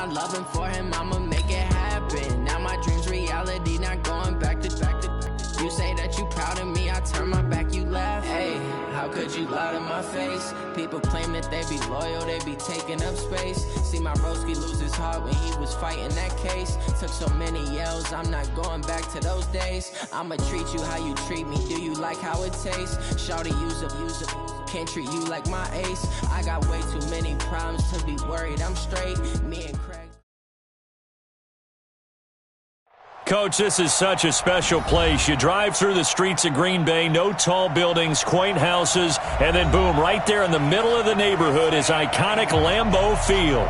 loving for him, I'ma make it happen. Now my dream's reality, not going back to. You say that you proud of me, I turn my back, you laugh. Hey, how could you lie to my face? People claim that they be loyal, they be taking up space. See my broski lose his heart when he was fighting that case. Took so many yells, I'm not going back to those days. I'ma treat you how you treat me, do you like how it tastes? Shawty, use up, can't treat you like my ace. I got way too many problems to be worried, I'm straight. Me and Craig. Coach, this is such a special place. You drive through the streets of Green Bay, no tall buildings, quaint houses, and then boom, right there in the middle of the neighborhood is iconic Lambeau Field.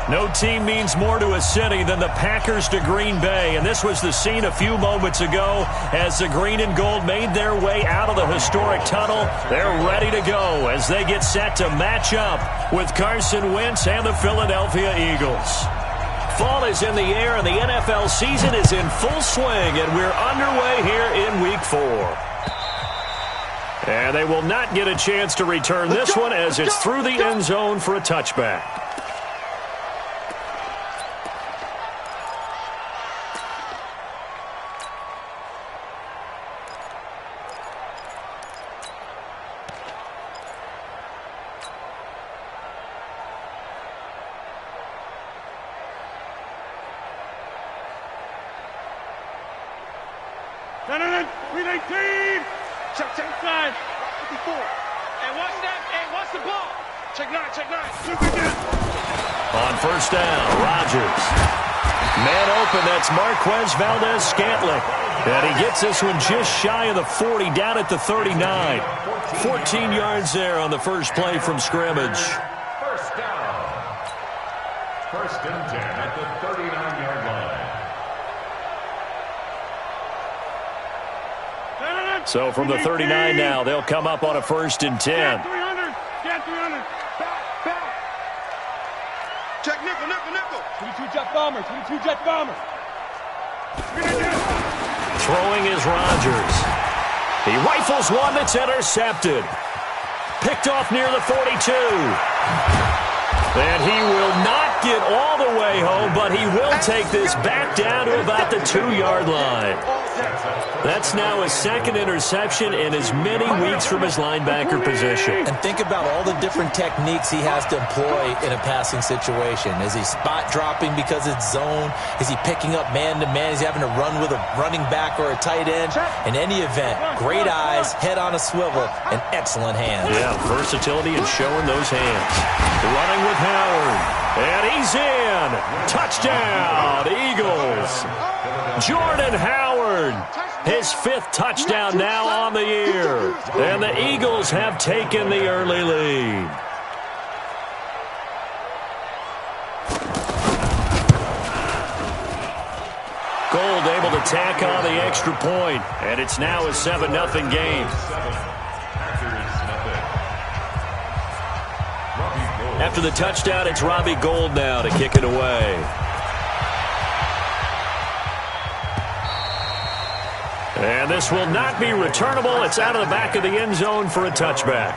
No team means more to a city than the Packers to Green Bay, and this was the scene a few moments ago as the green and gold made their way out of the historic tunnel. They're ready to go as they get set to match up with Carson Wentz and the Philadelphia Eagles. Fall is in the air, and the NFL season is in full swing, and we're underway here in Week 4. And they will not get a chance to return this one as it's through the end zone for a touchback. Check 9, 54. And what's the ball? Check 9. On first down, Rodgers. Man open, that's Marquez Valdez-Scantling. And he gets this one just shy of the 40, down at the 39. 14 yards there on the first play from scrimmage. First down. First and 10 at the 39-yard line. So from the 39 now, they'll come up on a first and 10. Get 300. Back. Check nickel. 22 jet bomber. Throwing is Rodgers. He rifles one that's intercepted. Picked off near the 42. And he will not get all the way home, but he will take this back down to about the 2-yard line. That's now his second interception in as many weeks from his linebacker position. And think about all the different techniques he has to employ in a passing situation. Is he spot dropping because it's zone? Is he picking up man-to-man? Is he having to run with a running back or a tight end? In any event, great eyes, head on a swivel, and excellent hands. Yeah, versatility and showing those hands. Running with Howard. And he's in. Touchdown, Eagles. Jordan Howard. His 5th touchdown now on the year. And the Eagles have taken the early lead. Gold able to tack on the extra point. And it's now a 7-0 game. After the touchdown, it's Robbie Gould now to kick it away. And this will not be returnable. It's out of the back of the end zone for a touchback.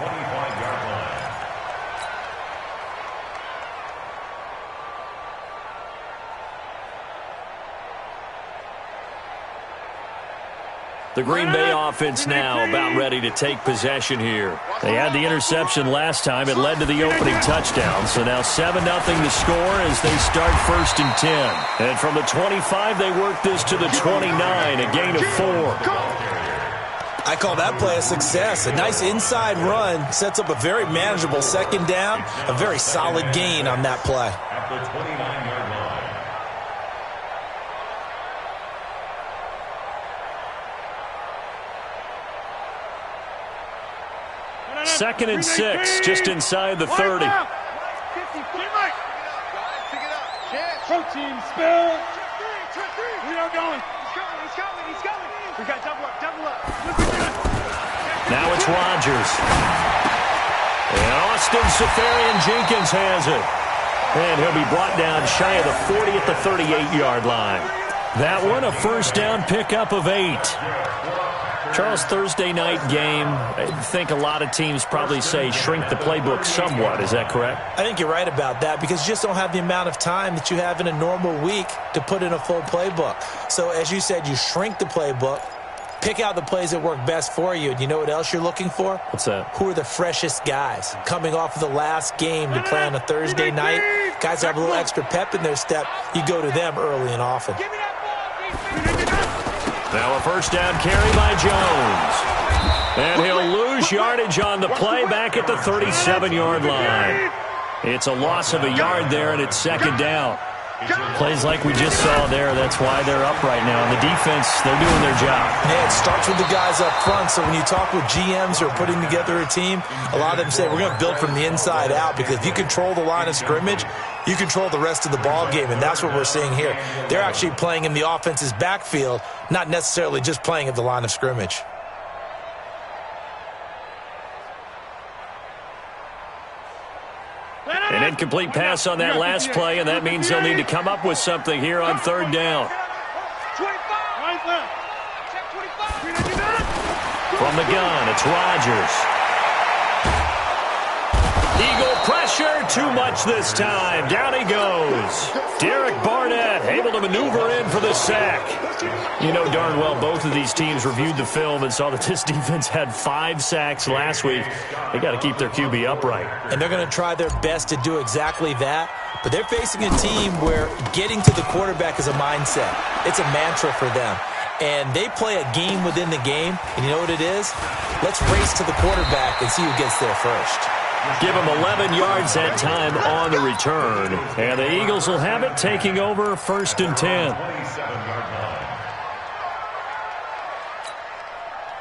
The Green Bay offense now about ready to take possession here. They had the interception last time. It led to the opening touchdown. So now 7-0 to score as they start first and 10. And from the 25, they work this to the 29, a gain of 4. I call that play a success. A nice inside run sets up a very manageable second down. A very solid gain on that play. At the 29-yard line. Second and 6, just inside the 30. Protein spill. We are going. He's coming. We got double up. Now it's Rodgers. And Austin Seferian-Jenkins has it. And he'll be brought down shy of the 40 at the 38-yard line. That one, a first down pickup of 8. Charles, Thursday night game, I think a lot of teams probably say shrink the playbook somewhat. Is that correct? I think you're right about that because you just don't have the amount of time that you have in a normal week to put in a full playbook. So as you said, you shrink the playbook, pick out the plays that work best for you. And you know what else you're looking for? What's that? Who are the freshest guys coming off of the last game to play on a Thursday night? Guys that have a little extra pep in their step. You go to them early and often. Now a first down carry by Jones. And he'll lose yardage on the play back at the 37-yard line. It's a loss of a yard there, and it's second down. Plays like we just saw there, that's why they're up right now. And the defense, they're doing their job. Yeah, it starts with the guys up front. So when you talk with GMs who are putting together a team, a lot of them say we're going to build from the inside out because if you control the line of scrimmage, you control the rest of the ball game, and that's what we're seeing here. They're actually playing in the offense's backfield, not necessarily just playing at the line of scrimmage. An incomplete pass on that last play, and that means they'll need to come up with something here on third down. From the gun, it's Rodgers. Eagle pressure, too much this time. Down he goes. Derek Barnett able to maneuver in for the sack. You know darn well both of these teams reviewed the film and saw that this defense had 5 sacks last week. They got to keep their QB upright. And they're going to try their best to do exactly that. But they're facing a team where getting to the quarterback is a mindset. It's a mantra for them. And they play a game within the game. And you know what it is? Let's race to the quarterback and see who gets there first. Give them 11 yards that time on the return. And the Eagles will have it, taking over first and 10.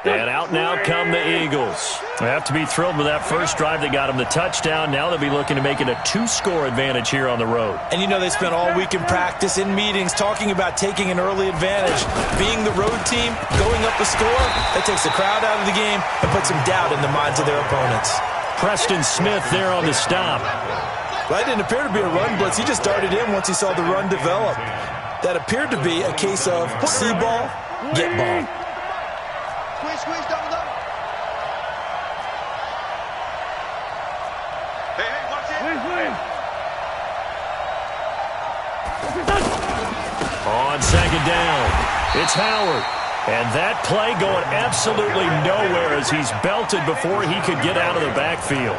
And out now come the Eagles. They have to be thrilled with that first drive that got them the touchdown. Now they'll be looking to make it a 2-score advantage here on the road. And you know they spent all week in practice, in meetings, talking about taking an early advantage. Being the road team, going up a score, that takes the crowd out of the game and puts some doubt in the minds of their opponents. Preston Smith there on the stop. That didn't appear to be a run blitz. He just darted in once he saw the run develop. That appeared to be a case of see ball, get ball. Squeeze, double. Hey, watch it. On second down, it's Howard. And that play going absolutely nowhere as he's belted before he could get out of the backfield.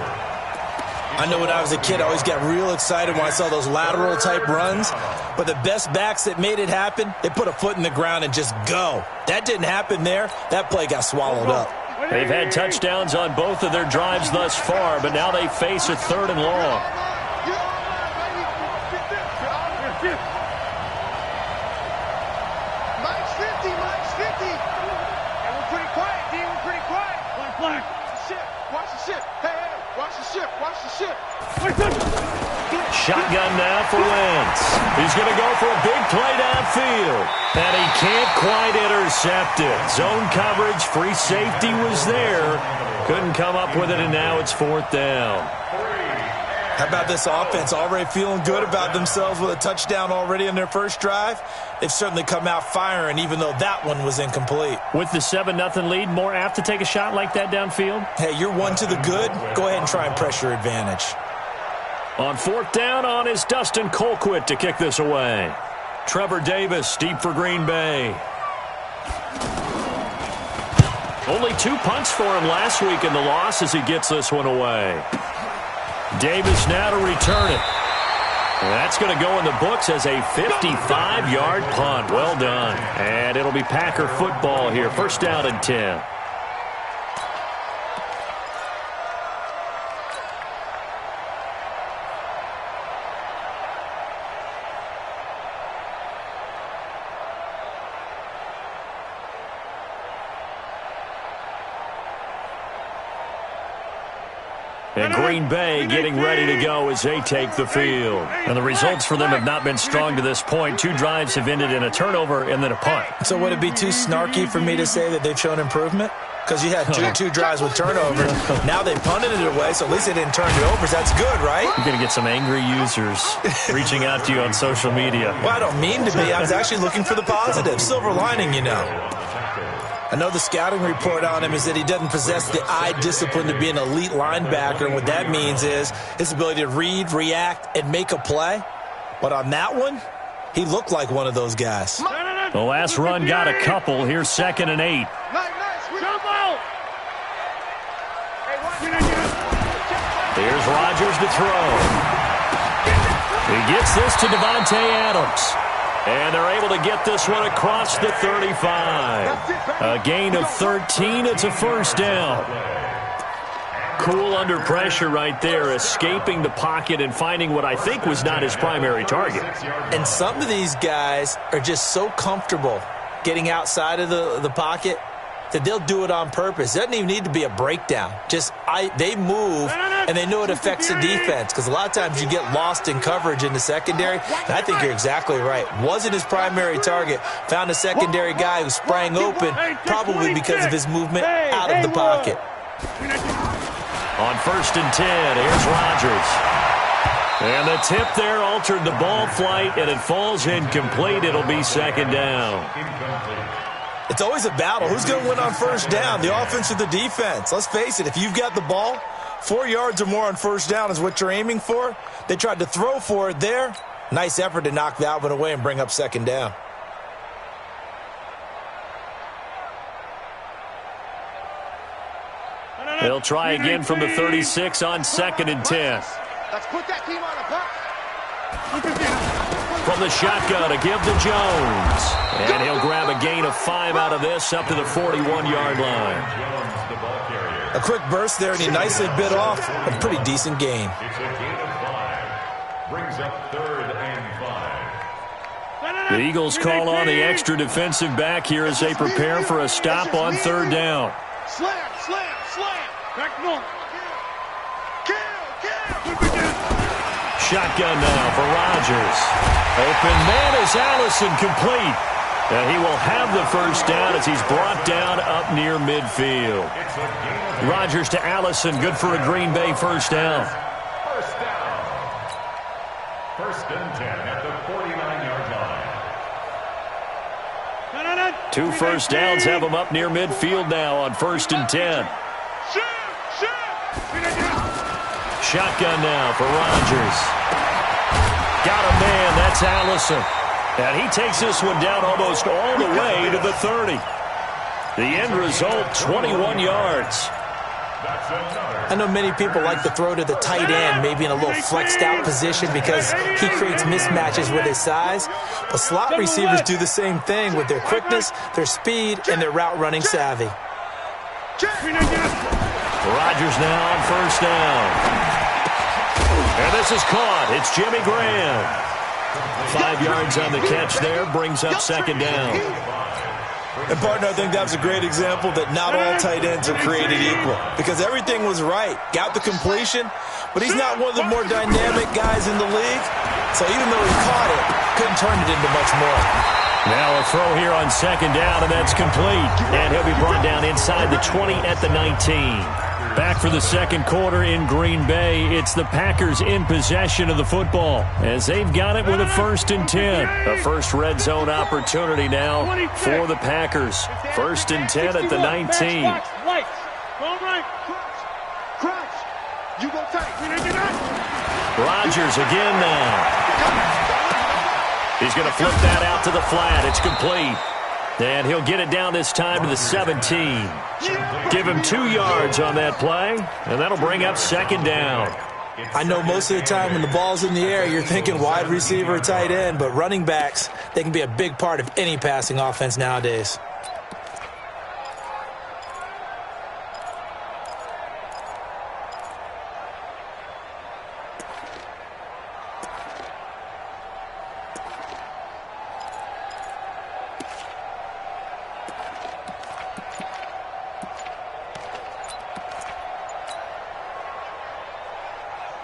I know when I was a kid, I always got real excited when I saw those lateral type runs. But the best backs that made it happen, they put a foot in the ground and just go. That didn't happen there. That play got swallowed up. They've had touchdowns on both of their drives thus far, but now they face a third and long. Shotgun now for Wentz. He's going to go for a big play downfield. And he can't quite intercept it. Zone coverage, free safety was there. Couldn't come up with it, and now it's fourth down. How about this offense? Already feeling good about themselves with a touchdown already in their first drive. They've certainly come out firing, even though that one was incomplete. With the 7-0 lead, more apt to take a shot like that downfield? Hey, you're one to the good. Go ahead and try and pressure advantage. On fourth down on is Dustin Colquitt to kick this away. Trevor Davis deep for Green Bay. Only 2 punts for him last week in the loss as he gets this one away. Davis now to return it. And that's going to go in the books as a 55-yard punt. Well done. And it'll be Packer football here. First down and 10. And Green Bay getting ready to go as they take the field. And the results for them have not been strong to this point. 2 drives have ended in a turnover and then a punt. So would it be too snarky for me to say that they've shown improvement? Because you had two drives with turnover. Now they punted it away, so at least they didn't turn it over. So that's good, right? You're going to get some angry users reaching out to you on social media. Well, I don't mean to be. I was actually looking for the positive. Silver lining, you know. I know the scouting report on him is that he doesn't possess the eye discipline to be an elite linebacker, and what that means is his ability to read, react, and make a play. But on that one, he looked like one of those guys. The last run got a couple. Here's 2nd and 8. Here's Rodgers to throw. He gets this to Devontae Adams. And they're able to get this one across the 35. A gain of 13. It's a first down. Cool under pressure right there, escaping the pocket and finding what I think was not his primary target. And some of these guys are just so comfortable getting outside of the pocket that they'll do it on purpose. It doesn't even need to be a breakdown. They move, and they know it affects the defense, because a lot of times you get lost in coverage in the secondary, and I think you're exactly right. Wasn't his primary target. Found a secondary guy who sprang open, probably because of his movement out of the pocket. On 1st and 10, here's Rodgers. And the tip there altered the ball flight, and it falls incomplete. It'll be 2nd down. It's always a battle. Who's going to win on 1st down, the offense or the defense? Let's face it, if you've got the ball, 4 yards or more on 1st down is what you're aiming for. They tried to throw for it there. Nice effort to knock that one away and bring up 2nd down. They'll try again from the 36 on 2nd and 10. Let's put that team on the box. From the shotgun to give to Jones. And he'll grab a gain of 5 out of this up to the 41-yard line. A quick burst there, and he nicely bit off a pretty decent gain. It's a gain of 5. Brings up 3rd and 5. The Eagles call on the extra defensive back here as they prepare for a stop on 3rd down. Slam. Back north. Kill. Shotgun now for Rodgers. Open man is Allison, complete. And he will have the 1st down as he's brought down up near midfield. Rodgers to Allison, good for a Green Bay 1st down. 1st and 10 at the 49-yard line. 2 first downs have him up near midfield now on 1st and 10. Shotgun now for Rodgers. Got a man, that's Allison. And he takes this one down almost all the way to the 30. The end result, 21 yards. I know many people like to throw to the tight end, maybe in a little flexed out position because he creates mismatches with his size. But slot receivers do the same thing with their quickness, their speed, and their route running savvy. Rodgers now on 1st down. And this is caught. It's Jimmy Graham. 5 yards on the catch there, brings up 2nd down. And, partner, I think that was a great example that not all tight ends are created equal, because everything was right. Got the completion, but he's not one of the more dynamic guys in the league. So even though he caught it, couldn't turn it into much more. Now a throw here on 2nd down, and that's complete. And he'll be brought down inside the 20 at the 19. Back for the 2nd quarter in Green Bay. It's the Packers in possession of the football as they've got it with a 1st and 10. A first red zone opportunity now for the Packers. 1st and 10 at the 19. Rodgers again now. He's going to flip that out to the flat. It's complete. And he'll get it down this time to the 17. Give him 2 yards on that play, and that'll bring up 2nd down. I know most of the time when the ball's in the air, you're thinking wide receiver or tight end, but running backs, they can be a big part of any passing offense nowadays.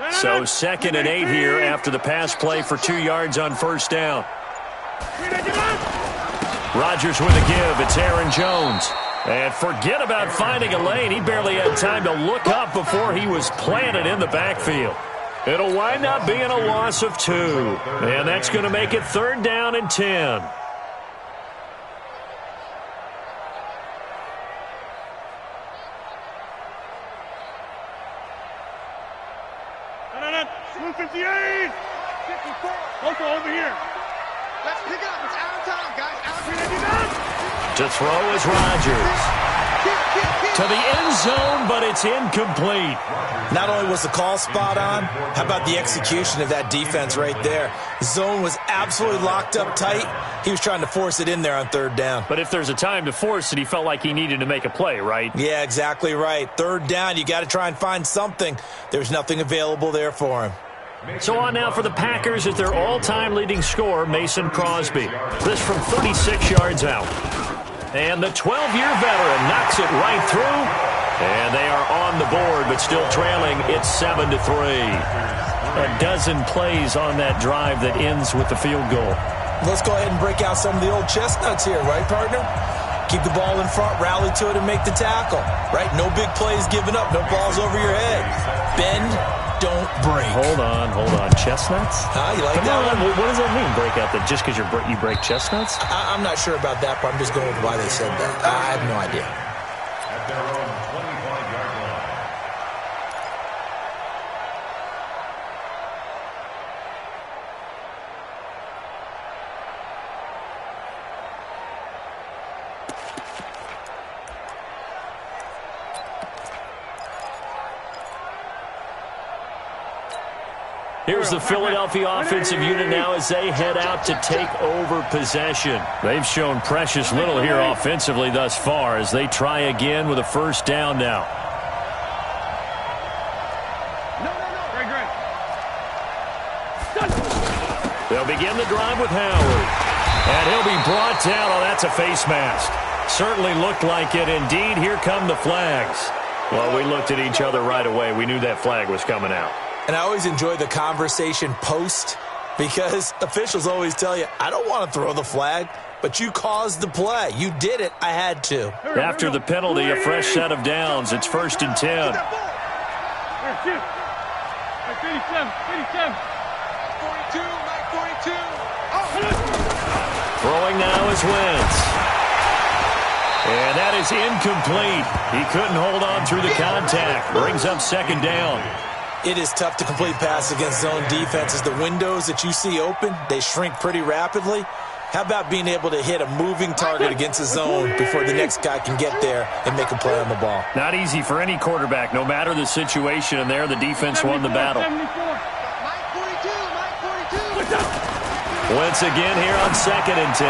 So 2nd and 8 here after the pass play for 2 yards on 1st down. Rodgers with a give. It's Aaron Jones. And forget about finding a lane. He barely had time to look up before he was planted in the backfield. It'll wind up being a loss of 2. And that's going to make it 3rd down and 10. To throw is Rodgers. To the end zone, but it's incomplete. Not only was the call spot on, how about the execution of that defense right there? Zone was absolutely locked up tight. He was trying to force it in there on third down. But if there's a time to force it, he felt like he needed to make a play, right? Yeah, exactly right. Third down, you got to try and find something. There's nothing available there for him. So on now for the Packers is their all-time leading scorer, Mason Crosby. This from 36 yards out. And the 12-year veteran knocks it right through. And they are on the board, but still trailing. It's 7-3. A dozen plays on that drive that ends with the field goal. Let's go ahead and break out some of the old chestnuts here, right, partner? Keep the ball in front, rally to it, and make the tackle, right? No big plays given up, no balls over your head. Bend, don't break. Hold on. Chestnuts? You like that one? What does that mean, break out? That just because you break chestnuts? I'm not sure about that, but I'm just going with why they said that. I have no idea. At their own 25-yard line. Here's the Philadelphia offensive unit now as they head out to take over possession. They've shown precious little here offensively thus far as they try again with a first down now. They'll begin the drive with Howard. And he'll be brought down. Oh, that's a face mask. Certainly looked like it. Indeed, here come the flags. Well, we looked at each other right away. We knew that flag was coming out. And I always enjoy the conversation post because officials always tell you, I don't want to throw the flag, but you caused the play. You did it. I had to. After the penalty, a fresh set of downs. It's 1st and 10. 42. 42. Throwing now is Wentz. And that is incomplete. He couldn't hold on through the contact. Brings up 2nd down. It is tough to complete passes against zone defenses. The windows that you see open, they shrink pretty rapidly. How about being able to hit a moving target against a zone before the next guy can get there and make a play on the ball? Not easy for any quarterback, no matter the situation, and there the defense won the battle. Once again here on 2nd and 10.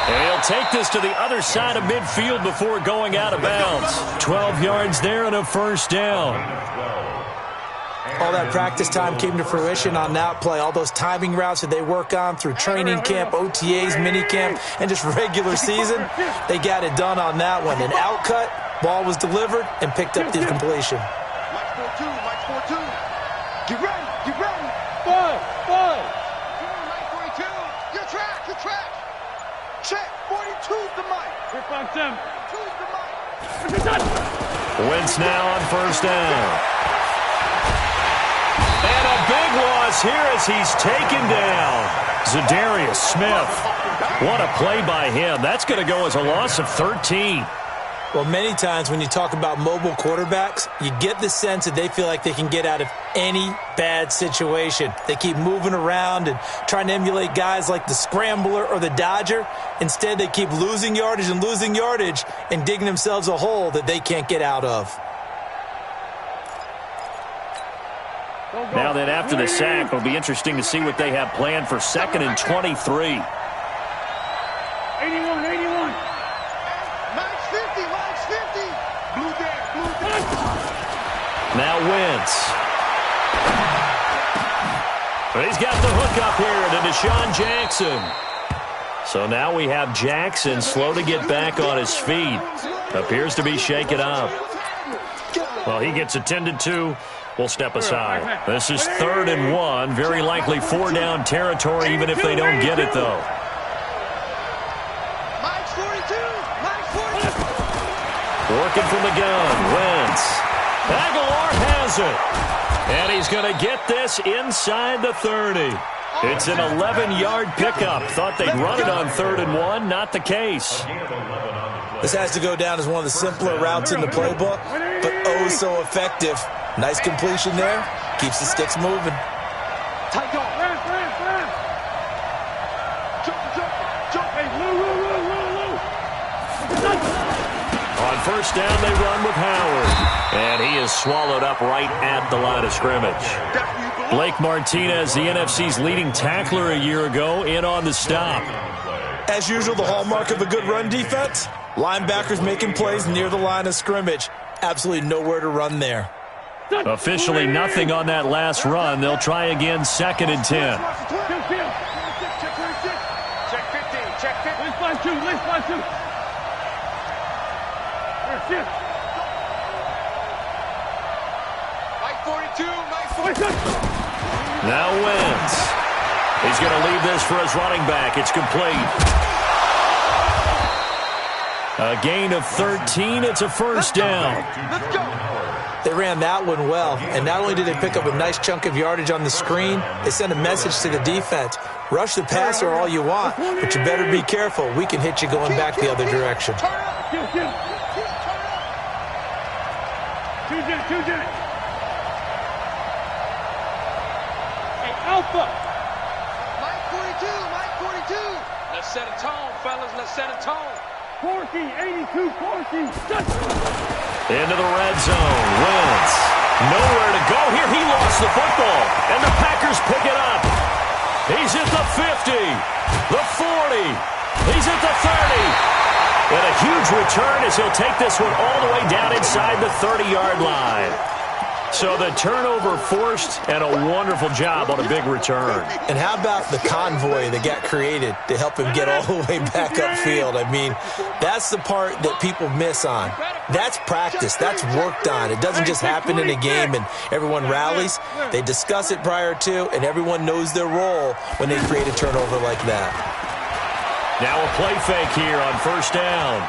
And he'll take this to the other side of midfield before going out of bounds. 12 yards there and a first down. All that practice time came to fruition on that play. All those timing routes that they work on through training camp, OTAs, minicamp, and just regular season, they got it done on that one. An outcut, ball was delivered, and picked up the completion. Mike 4-2. Get ready. Ball. 42. Your track. Check. 42's the mic. Grip on Tim. 2's the mic. Wentz now on first down. And a big loss here as he's taken down. Zadarius Smith. What a play by him. That's going to go as a loss of 13. Well, many times when you talk about mobile quarterbacks, you get the sense that they feel like they can get out of any bad situation. They keep moving around and trying to emulate guys like the Scrambler or the Dodger. Instead, they keep losing yardage and digging themselves a hole that they can't get out of. Now then, after the sack, it'll be interesting to see what they have planned for 2nd and 23. 81. Mike's 50. Blue there. Now Wentz. But he's got the hook up here to Deshaun Jackson. So now we have Jackson slow to get back on his feet. Appears to be shaken up. Well, he gets attended to. We'll step aside. This is 3rd and 1. Very likely 4-down territory, even if they don't get it, though. Mike's 42. Working from the gun. Wentz. Aguilar has it. And he's going to get this inside the 30. It's an 11-yard pickup. Thought they'd run it on 3rd and 1. Not the case. This has to go down as one of the simpler routes in the playbook, but oh so effective. Nice completion there. Keeps the sticks moving. Tight dog. Jump. Hey, Lou. On first down, they run with Howard. And he is swallowed up right at the line of scrimmage. Blake Martinez, the NFC's leading tackler a year ago, in on the stop. As usual, the hallmark of a good run defense, linebackers making plays near the line of scrimmage. Absolutely nowhere to run there. Officially nothing on that last run. They'll try again, 2nd and 10. Check 15, check 15. Let's find two, let's find two. Mike 42, Mike 42. Now Wentz. He's going to leave this for his running back. It's complete. A gain of 13. It's a first down. Let's go. They ran that one well, and not only did they pick up a nice chunk of yardage on the screen, they sent a message to the defense. Rush the passer all you want, but you better be careful. We can hit you going back the other direction. Two jet. Hey, Alpha. Mike 42. Let's set a tone, fellas. Let's set a tone. Corky, 82, Corky. Into the red zone. Wentz. Nowhere to go here. He lost the football. And the Packers pick it up. He's at the 50. The 40. He's at the 30. And a huge return as he'll take this one all the way down inside the 30-yard line. So the turnover forced, and a wonderful job on a big return. And how about the convoy that got created to help him get all the way back upfield? I mean, that's the part that people miss on. That's practice. That's worked on. It doesn't just happen in a game and everyone rallies. They discuss it prior to, and everyone knows their role when they create a turnover like that. Now a play fake here on first down.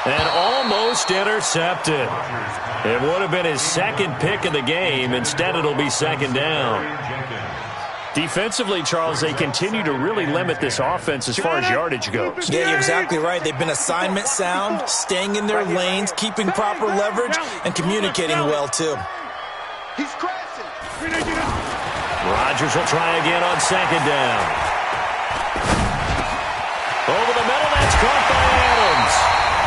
And almost intercepted. It would have been his second pick of the game. Instead, it'll be 2nd down. Defensively, Charles, they continue to really limit this offense as far as yardage goes. Yeah, you're exactly right. They've been assignment sound, staying in their lanes, keeping proper leverage, and communicating well, too. He's crashing. Rodgers will try again on 2nd down. Over the middle, that's caught by Adams.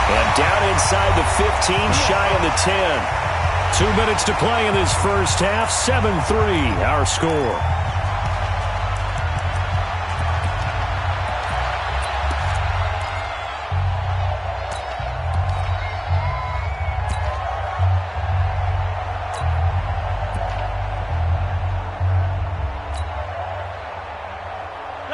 And down inside the 15, shy of the 10. 2 minutes to play in this first half. 7-3, our score.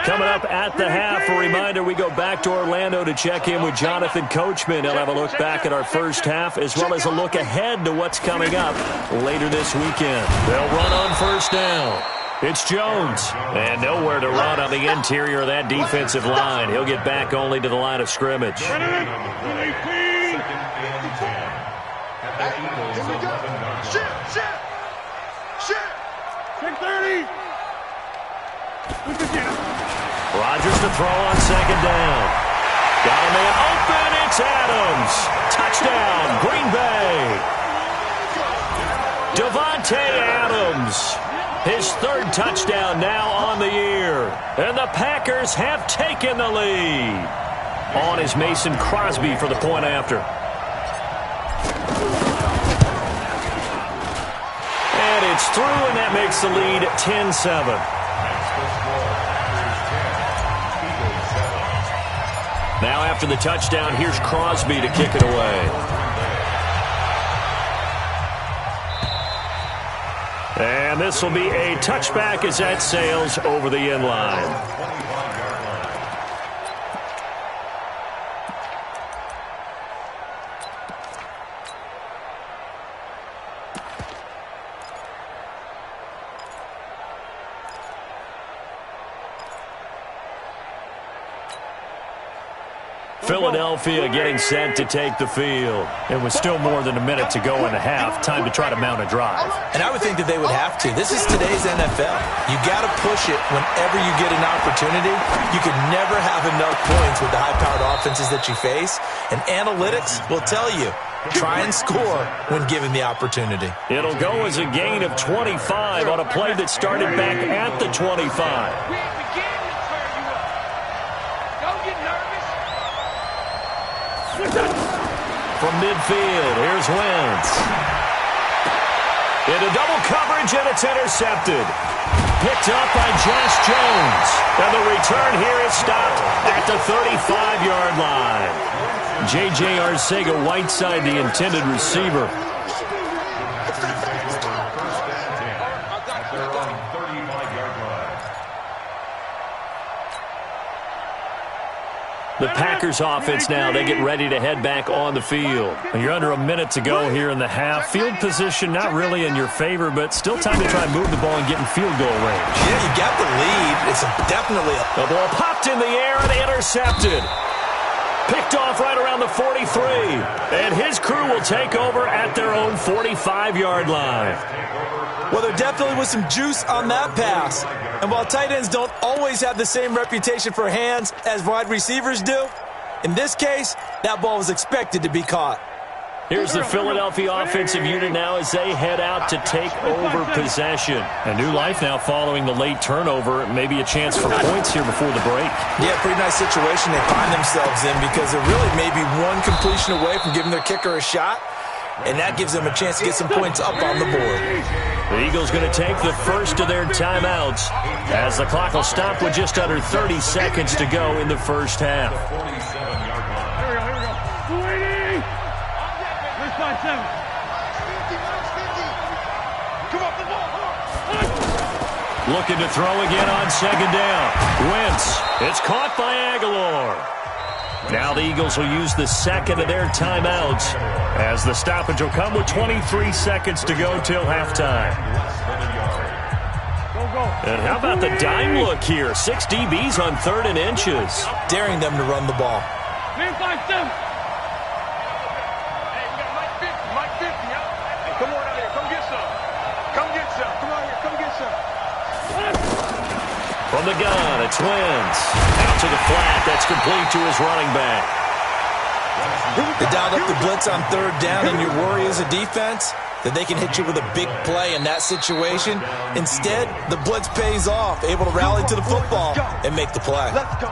Coming up at the half, a reminder, we go back to Orlando to check in with Jonathan Coachman. He'll have a look back at our first half, as well as a look ahead to what's coming up later this weekend. They'll run on first down. It's Jones. And nowhere to run on the interior of that defensive line. He'll get back only to the line of scrimmage. Here we go. Shit. 6:30. Rodgers to throw on 2nd down. Got a man open. It's Adams. Touchdown, Green Bay. Devontae Adams. His 3rd touchdown now on the year. And the Packers have taken the lead. On is Mason Crosby for the point after. And it's through, and that makes the lead 10-7. Now after the touchdown, here's Crosby to kick it away. And this will be a touchback as that sails over the end line. Philadelphia getting set to take the field. It was still more than a minute to go in the half. Time to try to mount a drive. And I would think that they would have to. This is today's NFL. You got to push it whenever you get an opportunity. You can never have enough points with the high-powered offenses that you face. And analytics will tell you, try and score when given the opportunity. It'll go as a gain of 25 on a play that started back at the 25. from midfield. Here's Wentz. Into double coverage, and it's intercepted. Picked up by Josh Jones. And the return here is stopped at the 35-yard line. J.J. Arcega-Whiteside, the intended receiver. The Packers offense now, they get ready to head back on the field. And you're under a minute to go here in the half. Field position not really in your favor, but still time to try and move the ball and get in field goal range. Yeah, you got the lead. It's definitely The ball popped in the air and intercepted. Picked off right around the 43. And his crew will take over at their own 45-yard line. Well, there definitely was some juice on that pass. And while tight ends don't always have the same reputation for hands as wide receivers do, in this case, that ball was expected to be caught. Here's the Philadelphia offensive unit now as they head out to take over possession. A new life now following the late turnover. Maybe a chance for points here before the break. Yeah, pretty nice situation they find themselves in because they're really maybe one completion away from giving their kicker a shot. And that gives them a chance to get some points up on the board. The Eagles going to take the first of their timeouts as the clock will stop with just under 30 seconds to go in the first half. Here we go. 280. Let's find 7. Come on, the ball. Looking to throw again on second down. Wentz. It's caught by Aguilar. Now the Eagles will use the second of their timeouts as the stoppage will come with 23 seconds to go till halftime. And how about the dime look here? 6 DBs on 3rd and inches. Daring them to run the ball. Man, 5-7. Hey, we got Mike 50, Hey, come on out here. Come get some. Come get some. Come on here. Come get some. From the gun, it's Wentz. Out to the flat. That's complete to his running back. They dialed up the blitz on 3rd down, and your worry as a defense that they can hit you with a big play in that situation. Instead, the blitz pays off, able to rally to the football and make the play. Let's go.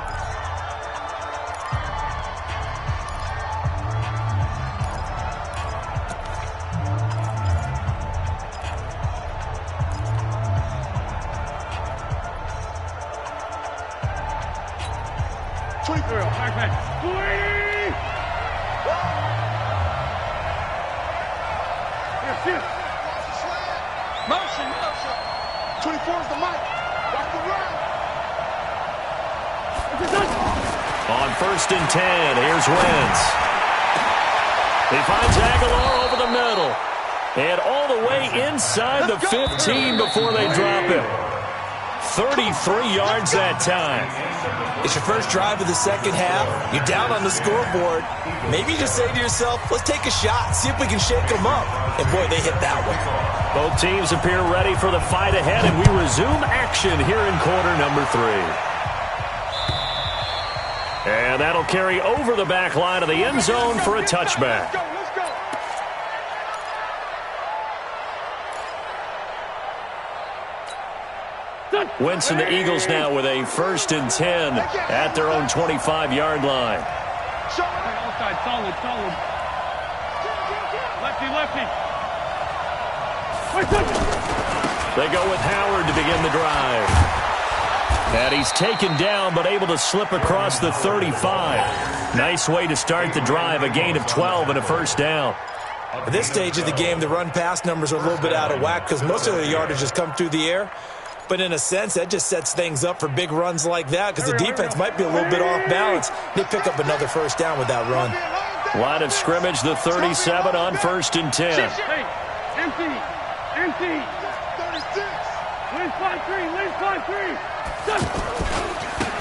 Motion. 24 is the mic. Watch the run. On 1st and 10, here's Wentz. He finds Aguilar over the middle. And all the way inside the 15 before they drop him. 33 yards that time. It's your first drive of the second half. You're down on the scoreboard. Maybe you just say to yourself, let's take a shot, see if we can shake them up. And boy, they hit that one. Both teams appear ready for the fight ahead, and we resume action here in quarter number 3. And that'll carry over the back line of the end zone for a touchback. Wentz and the Eagles now with a 1st and 10 at their own 25-yard line. Outside, solid. Lefty. They go with Howard to begin the drive. And he's taken down but able to slip across the 35. Nice way to start the drive, a gain of 12 and a first down. At this stage of the game, the run-pass numbers are a little bit out of whack because most of the yardage has come through the air. But in a sense, that just sets things up for big runs like that because the defense might be a little bit off balance. They pick up another first down with that run. Line of scrimmage, the 37 on 1st and 10. Hey, empty. 36. Lynch 5-3.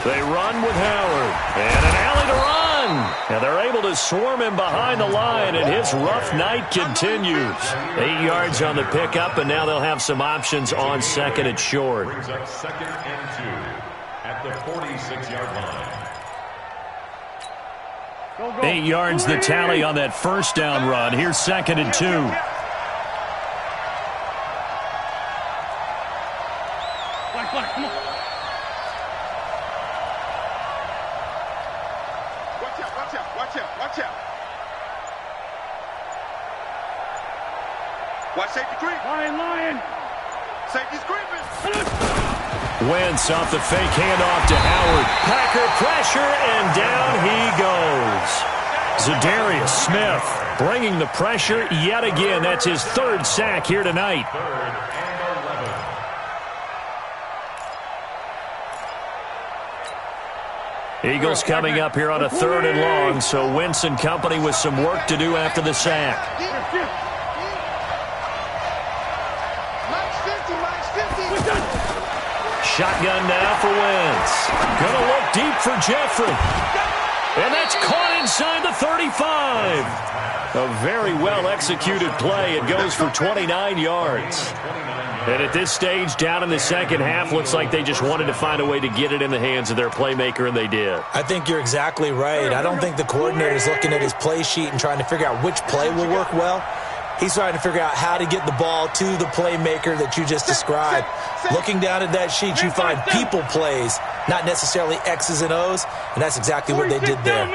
They run with Howard. And an alley to run. And they're able to swarm him behind the line, and his rough night continues. 8 yards on the pickup, and now they'll have some options on 2nd and short. Brings up 2nd and 2 at the 46-yard line. 8 yards the tally on that first down run. Here's 2nd and 2. Come on. Watch out. Watch safety creep. Lion. Safety's creeping. Wentz off the fake handoff to Howard. Packer pressure, and down he goes. Zadarius Smith bringing the pressure yet again. That's his third sack here tonight. Eagles coming up here on a 3rd and long, so Wentz and company with some work to do after the sack. Shotgun now for Wentz. Gonna look deep for Jeffrey. And that's caught inside the 35. A very well-executed play. It goes for 29 yards. And at this stage, down in the second half, looks like they just wanted to find a way to get it in the hands of their playmaker, and they did. I think you're exactly right. I don't think the coordinator is looking at his play sheet and trying to figure out which play will work well. He's trying to figure out how to get the ball to the playmaker that you just described. Looking down at that sheet, you find people plays, not necessarily X's and O's, and that's exactly what they did there.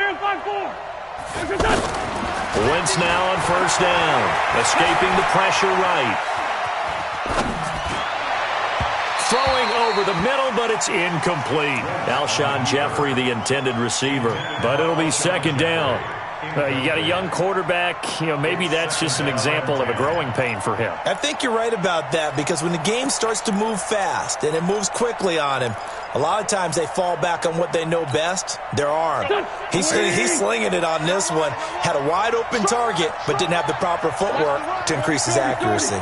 Wentz now on first down, escaping the pressure right. Throwing over the middle, but it's incomplete. Alshon Jeffrey, the intended receiver, but it'll be second down. You got a young quarterback, maybe that's just an example of a growing pain for him. I think you're right about that, because when the game starts to move fast and it moves quickly on him, a lot of times they fall back on what they know best, their arm. He's slinging it on this one. Had a wide open target, but didn't have the proper footwork to increase his accuracy.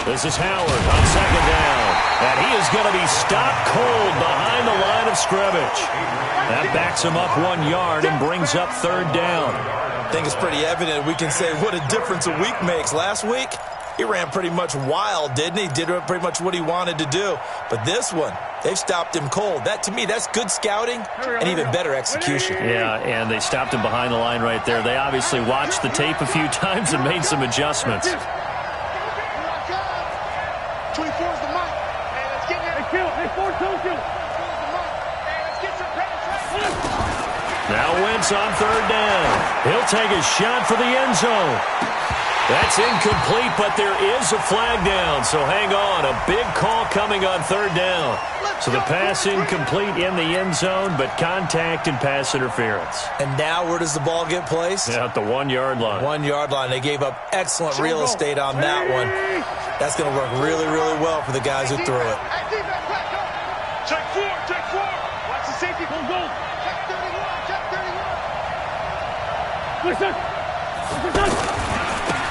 This is Howard on second down. And he is going to be stopped cold behind the line of scrimmage. That backs him up 1 yard and brings up third down. I think it's pretty evident. We can say what a difference a week makes. Last week, he ran pretty much wild, didn't he? Did pretty much what he wanted to do. But this one, they've stopped him cold. That, to me, that's good scouting and even better execution. Yeah, and they stopped him behind the line right there. They obviously watched the tape a few times and made some adjustments. Now Wentz on third down. He'll take a shot for the end zone. That's incomplete, but there is a flag down, so hang on. A big call coming on third down. So the pass incomplete in the end zone, but contact and pass interference. And now where does the ball get placed? At the 1 yard line. 1 yard line. They gave up excellent real estate on that one. That's going to work really, really well for the guys who threw it. Check four. Watch the safety from goal. Check 31.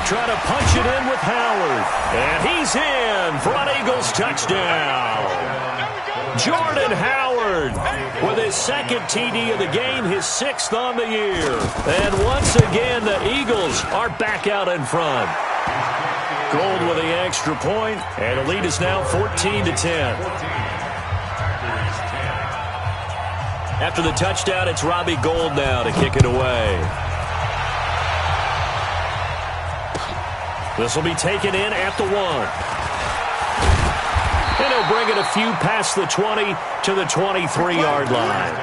Try to punch it in with Howard. And he's in for an Eagles touchdown. Jordan Howard with his second TD of the game, his 6th on the year. And once again, the Eagles are back out in front. Gold with the extra point, and the lead is now 14-10. After the touchdown, it's Robbie Gould now to kick it away. This will be taken in at the 1. And he'll bring it a few past the 20 to the 23-yard line.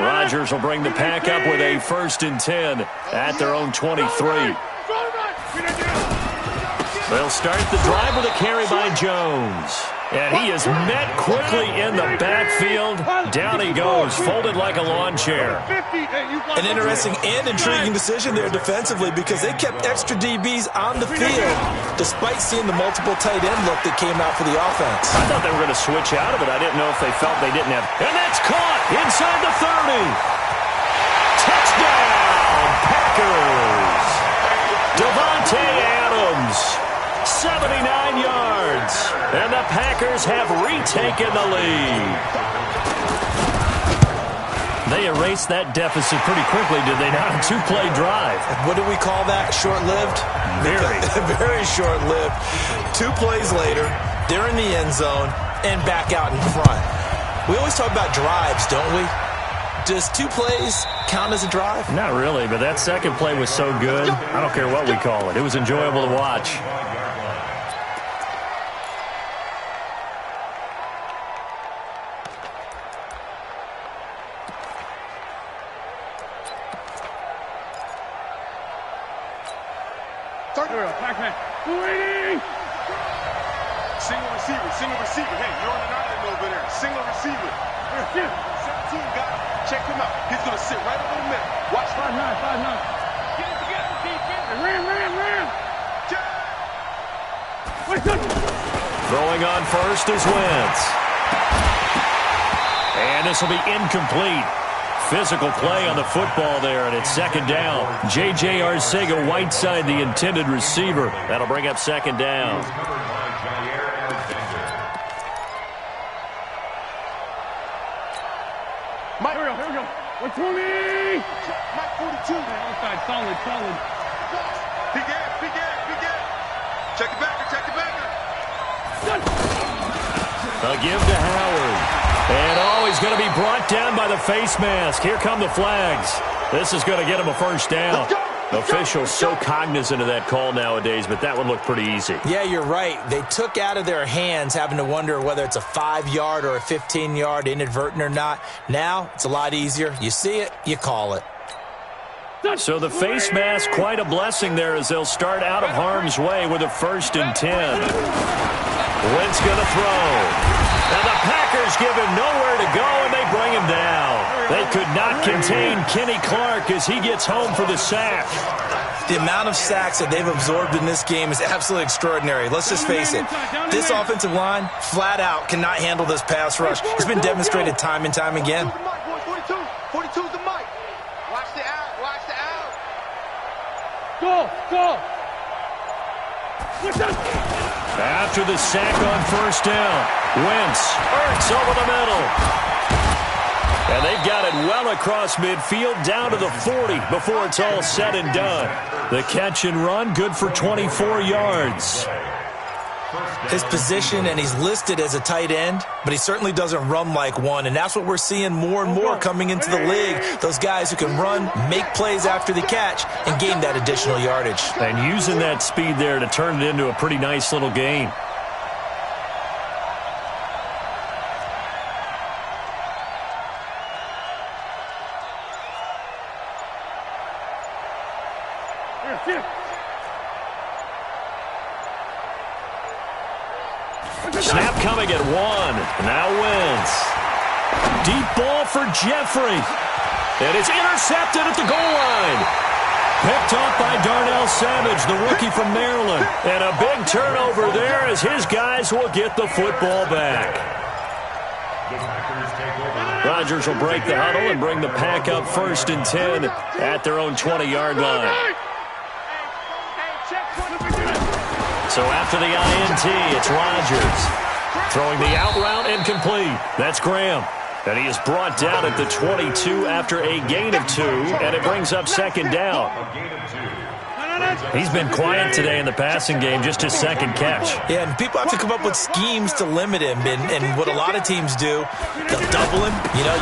Rodgers will bring the pack up with a 1st and 10 at their own 23. They'll start the drive with a carry by Jones. And he is met quickly in the backfield. Down he goes, folded like a lawn chair. An interesting and intriguing decision there defensively, because they kept extra DBs on the field despite seeing the multiple tight end look that came out for the offense. I thought they were going to switch out of it. I didn't know if they felt they didn't have. And that's caught inside the 30. Touchdown, Packers. Devontae Adams, 79 yards. And the Packers have retaken the lead. They erased that deficit pretty quickly, did they not? A 2-play drive. What do we call that? Short-lived? Very. Very short-lived. 2 plays later, they're in the end zone and back out in front. We always talk about drives, don't we? Does 2 plays count as a drive? Not really, but that second play was so good. I don't care what we call it. It was enjoyable to watch. Pac-Man. 280. Single receiver. Hey, you're on an island over there. Single receiver. 17 got him. Check him out. He's going to sit right over the middle. Watch 5-9. Get it together, defense. Ram. Throwing on first is Wentz. And this will be incomplete. Physical play on the football there, and it's second down. J.J. Arcega-Whiteside, the intended receiver. That'll bring up second down. Mike, here we go. 120. Mike 42. Outside, solid. Big ass. Check it back. A give to Howard. And he's going to be brought down by the face mask. Here come the flags. This is going to get him a first down. Officials so cognizant of that call nowadays, but that one looked pretty easy. Yeah, you're right. They took out of their hands having to wonder whether it's a 5-yard or a 15-yard, inadvertent or not. Now, it's a lot easier. You see it, you call it. So the face mask, quite a blessing there as they'll start out of harm's way with a 1st and 10. Wentz going to throw. And the Packers give him nowhere to go, and they bring him down. They could not contain Kenny Clark as he gets home for the sack. The amount of sacks that they've absorbed in this game is absolutely extraordinary. Let's just face it. This offensive line, flat out, cannot handle this pass rush. It's been demonstrated time and time again. 42's the mic. Watch the out. Go. After the sack on first down, Wentz, Ertz over the middle. And they've got it well across midfield down to the 40 before it's all said and done. The catch and run, good for 24 yards. His position, and he's listed as a tight end, but he certainly doesn't run like one, and that's what we're seeing more and more coming into the league. Those guys who can run, make plays after the catch, and gain that additional yardage. And using that speed there to turn it into a pretty nice little game. Snap coming at 1. Now Wentz. Deep ball for Jeffrey. And it's intercepted at the goal line. Picked off by Darnell Savage, the rookie from Maryland. And a big turnover there as his guys will get the football back. Rodgers will break the huddle and bring the Pack up 1st and 10 at their own 20-yard line. So after the INT, it's Rodgers. Throwing the out route incomplete. That's Graham. And he is brought down at the 22 after a gain of 2, and it brings up second down. He's been quiet today in the passing game, just his second catch. Yeah, and people have to come up with schemes to limit him. And what a lot of teams do, they'll double him,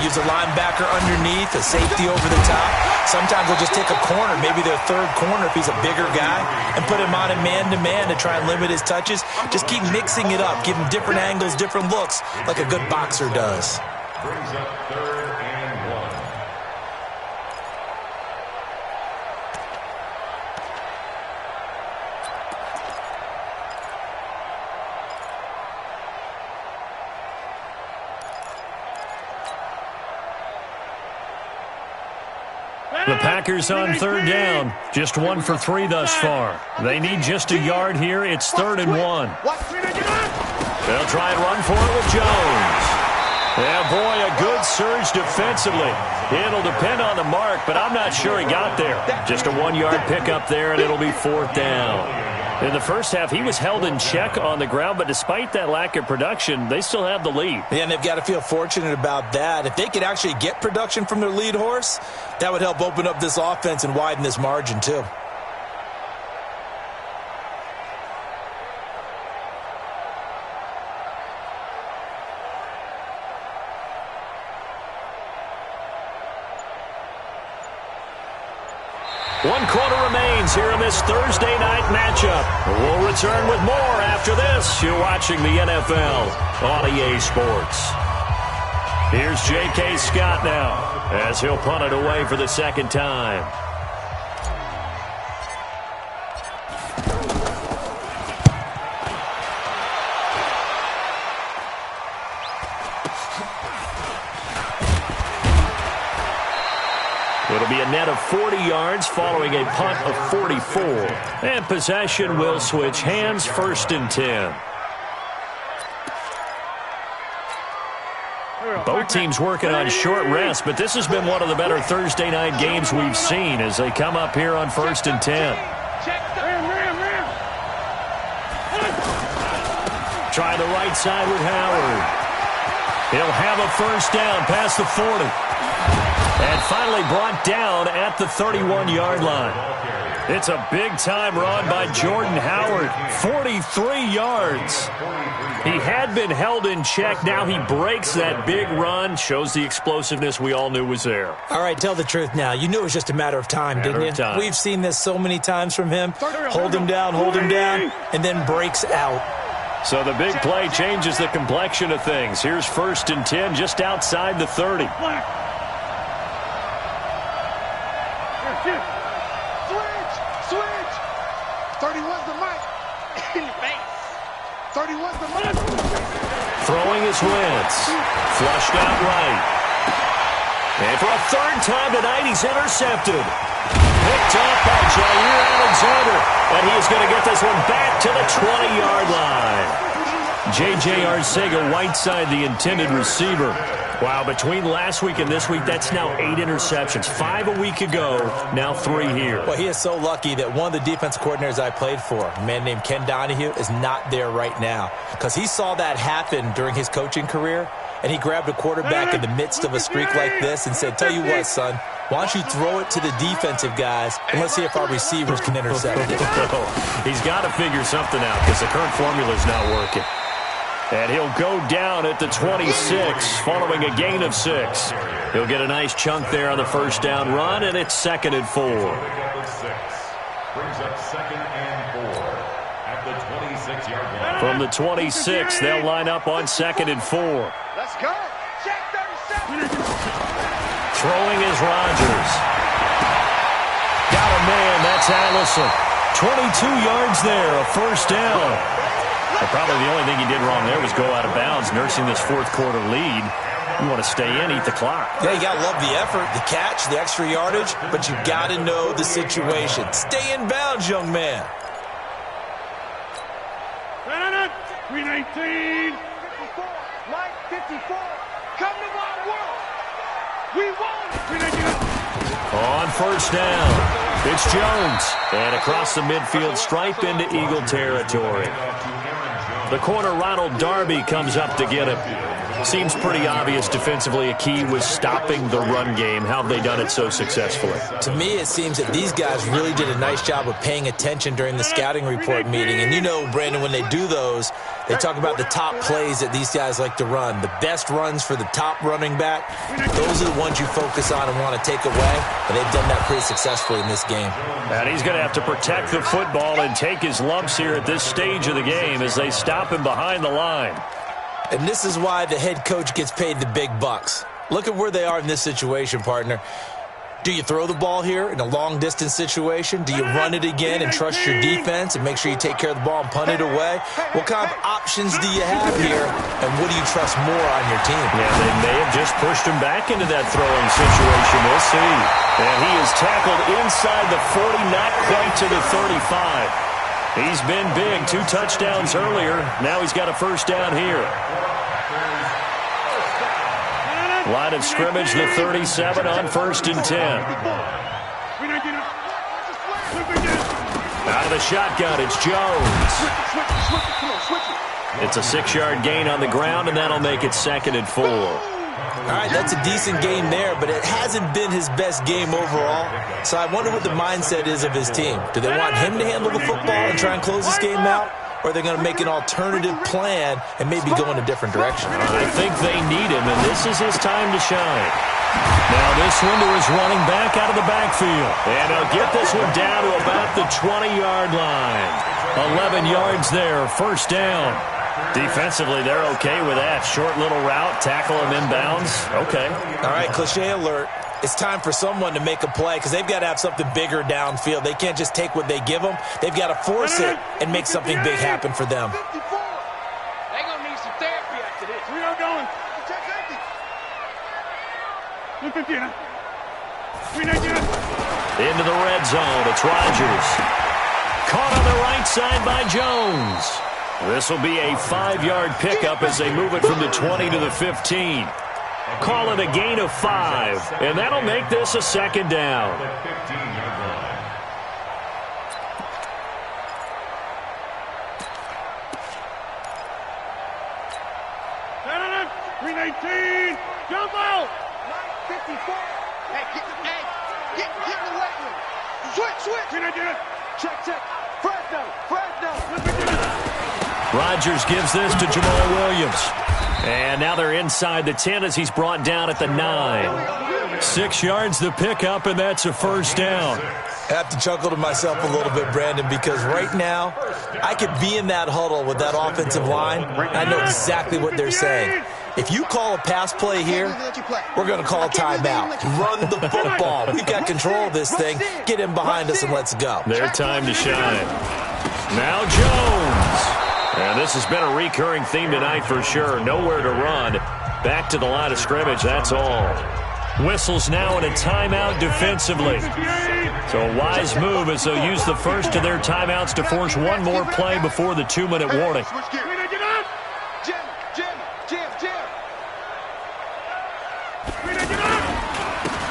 use a linebacker underneath, a safety over the top. Sometimes they'll just take a corner, maybe their third corner if he's a bigger guy, and put him on a man-to-man to try and limit his touches. Just keep mixing it up, give him different angles, different looks, like a good boxer does. Brings up 3rd and 1. The Packers on 3rd down. Just 1 for 3 thus far. They need just a yard here. It's 3rd and 1. They'll try and run for it with Jones. Yeah, boy, a good surge defensively. It'll depend on the mark, but I'm not sure he got there. Just a 1-yard pickup there, and it'll be 4th down. In the first half, he was held in check on the ground, but despite that lack of production, they still have the lead. Yeah, and they've got to feel fortunate about that. If they could actually get production from their lead horse, that would help open up this offense and widen this margin, too. One quarter remains here in this Thursday night matchup. We'll return with more after this. You're watching the NFL on EA Sports. Here's J.K. Scott now as he'll punt it away for the second time. It'll be a net of 40 yards following a punt of 44. And possession will switch hands, 1st and 10. Both teams working on short rest, but this has been one of the better Thursday night games we've seen as they come up here on 1st and 10. Try the right side with Howard. He'll have a 1st down past the 40. And finally brought down at the 31-yard line. It's a big-time run by Jordan Howard, 43 yards. He had been held in check. Now he breaks that big run, shows the explosiveness we all knew was there. All right, tell the truth now. You knew it was just a matter of time, didn't you? We've seen this so many times from him. Hold him down, and then breaks out. So the big play changes the complexion of things. Here's 1st and 10 just outside the 30. Switch! 31's the mic. In the face. 31's the mic. Throwing his Wentz. Flushed out right. And for a 3rd time tonight, he's intercepted. Picked up by Jair Alexander. And he is going to get this one back to the 20-yard line. J.J. Arcega-Whiteside, the intended receiver. Wow, between last week and this week, that's now 8 interceptions. 5 a week ago, now 3 here. Well, he is so lucky that one of the defense coordinators I played for, a man named Ken Donahue, is not there right now. Because he saw that happen during his coaching career, and he grabbed a quarterback in the midst of a streak like this and said, tell you what, son, why don't you throw it to the defensive guys, and let's see if our receivers can intercept it. He's got to figure something out because the current formula is not working. And he'll go down at the 26 following a gain of 6. He'll get a nice chunk there on the 1st down run, and it's 2nd and 4. Brings up 2nd and 4 at the 26-yard line. From the 26, they'll line up on 2nd and 4. Let's go. Check 37. Throwing is Rodgers. Got a man, that's Allison. 22 yards there, a 1st down. Well, probably the only thing he did wrong there was go out of bounds, nursing this 4th quarter lead. You want to stay in, eat the clock. Yeah, you got to love the effort, the catch, the extra yardage, but you got to know the situation. Stay in bounds, young man. 319. 54. Mike, 54. Come to my world. We won. 319. On 1st down, it's Jones. And across the midfield stripe into Eagle territory. The corner, Ronald Darby, comes up to get him. Seems pretty obvious defensively a key was stopping the run game. How have they done it so successfully? To me, it seems that these guys really did a nice job of paying attention during the scouting report meeting. And you know, Brandon, when they do those, they talk about the top plays that these guys like to run. The best runs for the top running back, those are the ones you focus on and want to take away. And they've done that pretty successfully in this game. And he's going to have to protect the football and take his lumps here at this stage of the game as they stop him behind the line. And this is why the head coach gets paid the big bucks. Look at where they are in this situation, partner. Do you throw the ball here in a long-distance situation? Do you run it again and trust your defense and make sure you take care of the ball and punt it away? What kind of options do you have here, and what do you trust more on your team? Yeah, they may have just pushed him back into that throwing situation. We'll see. And he is tackled inside the 40, not quite to the 35. He's been big. 2 touchdowns earlier. Now he's got a 1st down here. Line of scrimmage, the 37 on 1st and 10. Out of the shotgun, it's Jones. It's a 6-yard gain on the ground, and that'll make it 2nd and 4. All right, that's a decent game there, but it hasn't been his best game overall. So I wonder what the mindset is of his team. Do they want him to handle the football and try and close this game out? Or are they going to make an alternative plan and maybe go in a different direction? I think they need him, and this is his time to shine. Now this one to his running back out of the backfield. And he'll get this one down to about the 20-yard line. 11 yards there, 1st down. Defensively, they're okay with that. Short little route, tackle him inbounds. Okay. All right, cliche alert. It's time for someone to make a play because they've got to have something bigger downfield. They can't just take what they give them. They've got to force it and make something big happen for them. They're going to need some therapy after this. We are going. Check 50. 150. Into the red zone. It's Rodgers. Caught on the right side by Jones. This will be a 5-yard pickup as they move it from the 20 to the 15. Call it a gain of 5, and that'll make this a second down. Jump out! 54. Hey, get in the weight room. Switch. Check. Fresno. Rodgers gives this to Jamal Williams. And now they're inside the 10 as he's brought down at the 9. 6 yards the pickup, and that's a first down. I have to chuckle to myself a little bit, Brandon, because right now I could be in that huddle with that offensive line. I know exactly what they're saying. If you call a pass play here, we're going to call a timeout. Run the football. We've got control of this thing. Get in behind us and let's go. Their time to shine. Now Jones. And this has been a recurring theme tonight for sure. Nowhere to run. Back to the line of scrimmage, that's all. Whistles now in a timeout defensively. So a wise move as they'll use the first of their timeouts to force one more play before the 2-minute warning.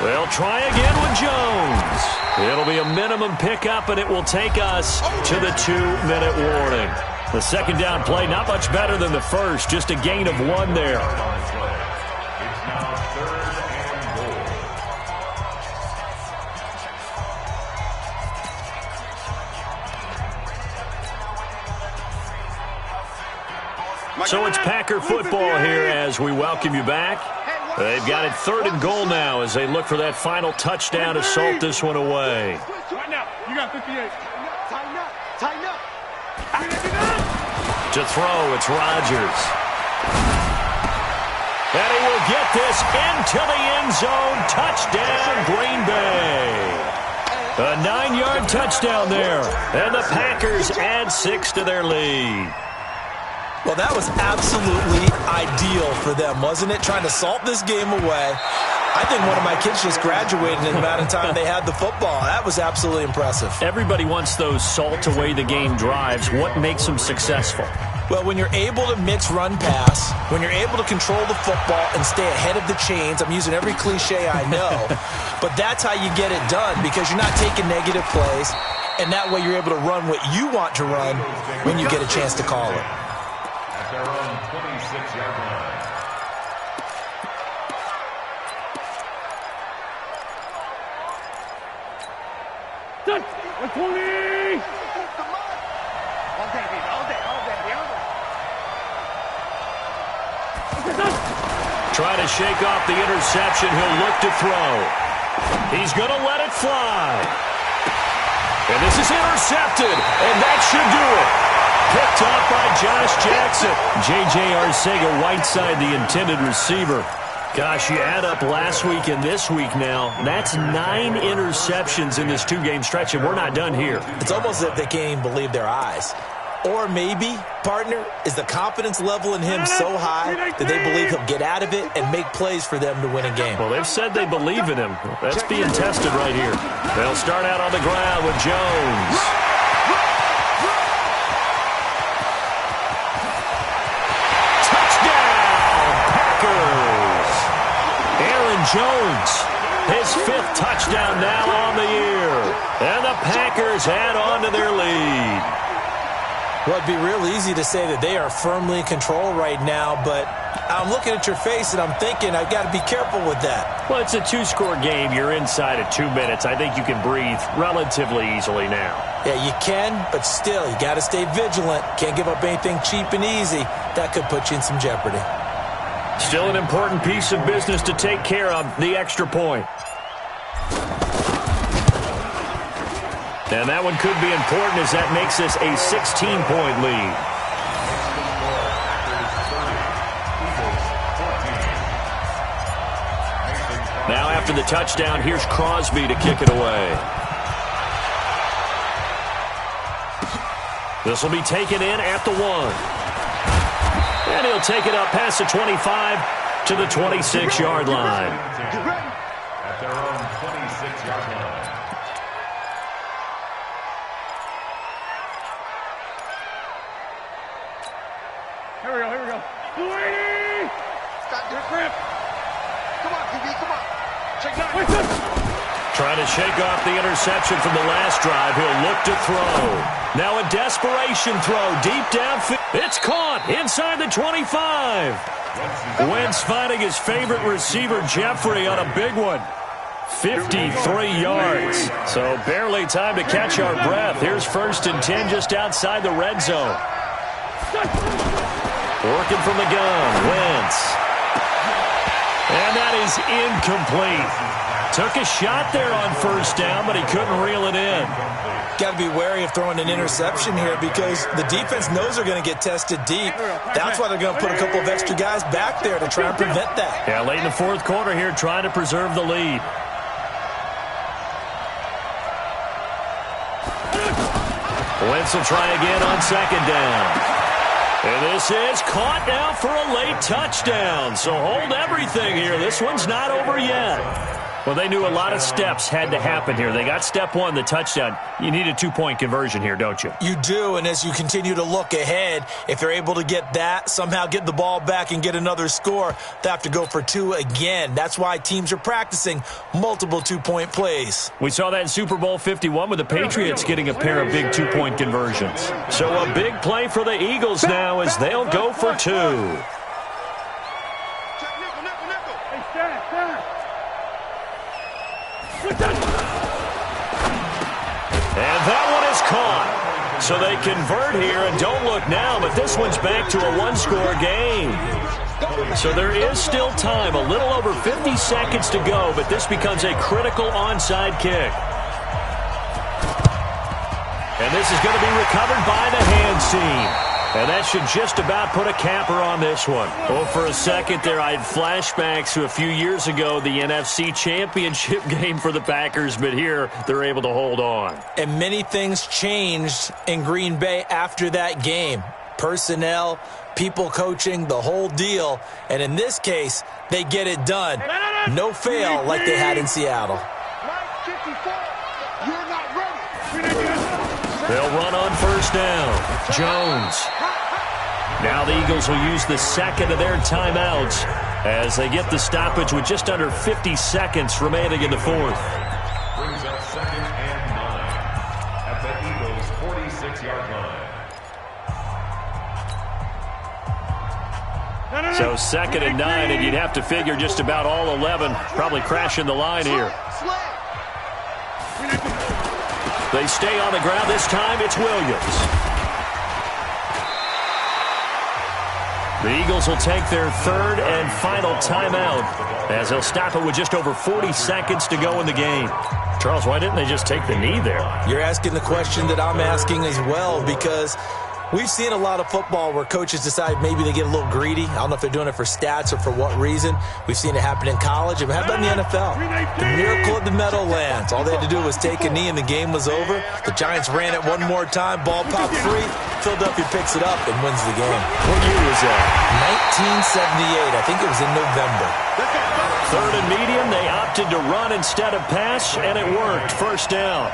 They'll try again with Jones. It'll be a minimum pickup, and it will take us to the 2-minute warning. The second down play, not much better than the first, just a gain of 1 there. It's now 3rd and goal. So it's Packer football here as we welcome you back. They've got it 3rd and goal now as they look for that final touchdown to salt this one away. Right now, you got 58. Tighten up. To throw, it's Rodgers. And he will get this into the end zone. Touchdown, Green Bay. A 9-yard touchdown there. And the Packers add 6 to their lead. Well, that was absolutely ideal for them, wasn't it? Trying to salt this game away. I think one of my kids just graduated in the amount of time they had the football. That was absolutely impressive. Everybody wants those salt away the game drives. What makes them successful? Well, when you're able to mix run-pass, when you're able to control the football and stay ahead of the chains, I'm using every cliche I know, but that's how you get it done because you're not taking negative plays, and that way you're able to run what you want to run when you get a chance to call it. At their own 26-yard line. Touch! 20! Try to shake off the interception. He'll look to throw. He's going to let it fly. And this is intercepted, and that should do it. Picked off by Josh Jackson. J.J. Arcega-Whiteside, the intended receiver. Gosh, you add up last week and this week now, that's 9 interceptions in this 2-game stretch, and we're not done here. It's almost as if they can't even believe their eyes. Or maybe, partner, is the confidence level in him so high that they believe he'll get out of it and make plays for them to win a game. Well, they've said they believe in him. That's being tested right here. They'll start out on the ground with Jones. Jones, his 5th touchdown now on the year. And the Packers add on to their lead. Well, it'd be real easy to say that they are firmly in control right now, but I'm looking at your face and I'm thinking I've got to be careful with that. Well, it's a 2-score game. You're inside of 2 minutes. I think you can breathe relatively easily now. Yeah, you can, but still, you got to stay vigilant. Can't give up anything cheap and easy. That could put you in some jeopardy. Still an important piece of business to take care of, the extra point. And that one could be important as that makes this a 16-point lead. Now after the touchdown, here's Crosby to kick it away. This will be taken in at the 1. And he'll take it up past the 25 to the 26-yard line. At their own 26. 36-yard line. Here we go. 280! Got good grip. Come on, QB, come on. Check that. Trying to shake off the interception from the last drive. He'll look to throw. Now a desperation throw deep downfield. It's caught inside the 25. Wentz finding his favorite receiver, Jeffrey, on a big one. 53 yards. So barely time to catch our breath. Here's 1st and 10 just outside the red zone. Working from the gun, Wentz. And that is incomplete. Took a shot there on 1st down, but he couldn't reel it in. Got to be wary of throwing an interception here because the defense knows they're going to get tested deep. That's why they're going to put a couple of extra guys back there to try and prevent that. Yeah, late in the 4th quarter here, trying to preserve the lead. Wentz will try again on 2nd down. And this is caught now for a late touchdown. So hold everything here. This one's not over yet. Well, they knew a lot of steps had to happen here. They got step 1, the touchdown. You need a 2-point conversion here, don't you? You do, and as you continue to look ahead, if they're able to get that, somehow get the ball back and get another score, they have to go for 2 again. That's why teams are practicing multiple 2-point plays. We saw that in Super Bowl 51 with the Patriots getting a pair of big 2-point conversions. So a big play for the Eagles now as they'll go for 2. And that one is caught. So they convert here and don't look now, but this one's back to a 1-score game. So there is still time, a little over 50 seconds to go, but this becomes a critical onside kick. And this is going to be recovered by the hands team. And that should just about put a capper on this one. Well, for a second there, I had flashbacks to a few years ago, the NFC Championship game for the Packers, but here they're able to hold on. And many things changed in Green Bay after that game. Personnel, people coaching, the whole deal. And in this case, they get it done. No fail like they had in Seattle. They'll run on 1st down. Jones. Now the Eagles will use the 2nd of their timeouts as they get the stoppage with just under 50 seconds remaining in the 4th. Brings up 2nd and 9 at the Eagles' 46-yard line. So 2nd and 9, and you'd have to figure just about all 11 probably crashing the line here. They stay on the ground. This time it's Williams. The Eagles will take their 3rd and final timeout as they'll stop it with just over 40 seconds to go in the game. Charles, why didn't they just take the knee there? You're asking the question that I'm asking as well, because we've seen a lot of football where coaches decide maybe they get a little greedy. I don't know if they're doing it for stats or for what reason. We've seen it happen in college. And how about in the NFL? The miracle of the Meadowlands. All they had to do was take a knee and the game was over. The Giants ran it one more time. Ball popped free. Philadelphia picks it up and wins the game. What year was that? 1978. I think it was in November. 3rd and medium. They opted to run instead of pass, and it worked. 1st down.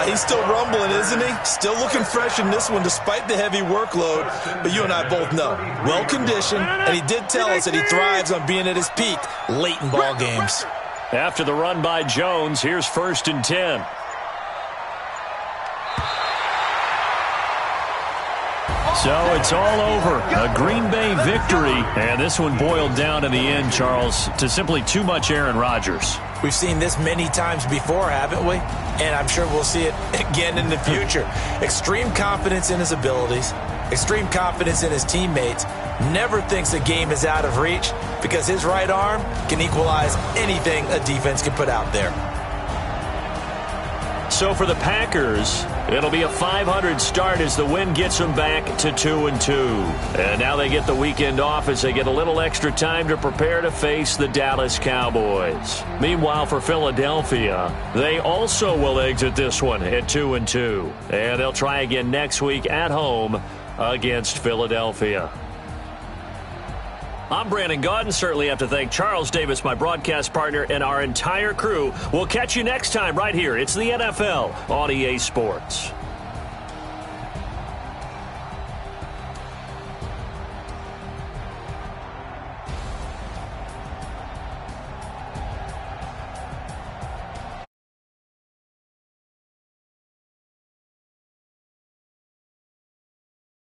He's still rumbling, isn't he? Still looking fresh in this one despite the heavy workload. But you and I both know, well-conditioned, and he did tell us that he thrives on being at his peak late in ball games. After the run by Jones, here's 1st and 10. So it's all over. A Green Bay victory. And this one boiled down in the end, Charles, to simply too much Aaron Rodgers. We've seen this many times before, haven't we? And I'm sure we'll see it again in the future. Extreme confidence in his abilities, extreme confidence in his teammates, never thinks a game is out of reach because his right arm can equalize anything a defense can put out there. So for the Packers, it'll be a 500 start as the win gets them back to 2-2. And now they get the weekend off as they get a little extra time to prepare to face the Dallas Cowboys. Meanwhile, for Philadelphia, they also will exit this one at 2-2. And they'll try again next week at home against Philadelphia. I'm Brandon Gaudin. Certainly have to thank Charles Davis, my broadcast partner, and our entire crew. We'll catch you next time right here. It's the NFL on EA Sports.